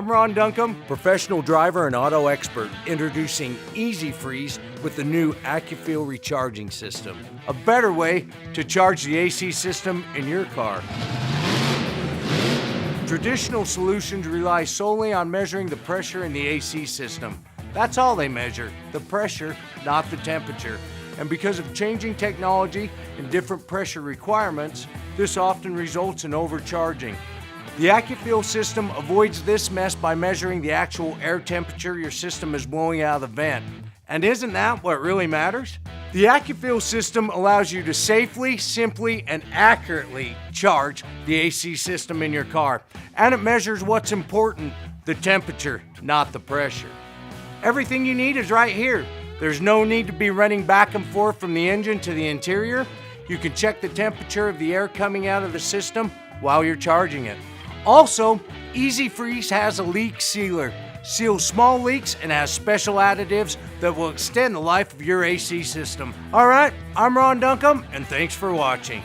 I'm Ron Duncombe, professional driver and auto expert, introducing Easy Freeze with the new AccuFill recharging system. A better way to charge the AC system in your car. Traditional solutions rely solely on measuring the pressure in the AC system. That's all they measure, the pressure, not the temperature. And because of changing technology and different pressure requirements, this often results in overcharging. The AccuFill system avoids this mess by measuring the actual air temperature your system is blowing out of the vent. And isn't that what really matters? The AccuFill system allows you to safely, simply, and accurately charge the AC system in your car. And it measures what's important, the temperature, not the pressure. Everything you need is right here. There's no need to be running back and forth from the engine to the interior. You can check the temperature of the air coming out of the system while you're charging it. Also, Easy Freeze has a leak sealer. Seals small leaks and has special additives that will extend the life of your AC system. All right, I'm Ron Duncombe, and thanks for watching.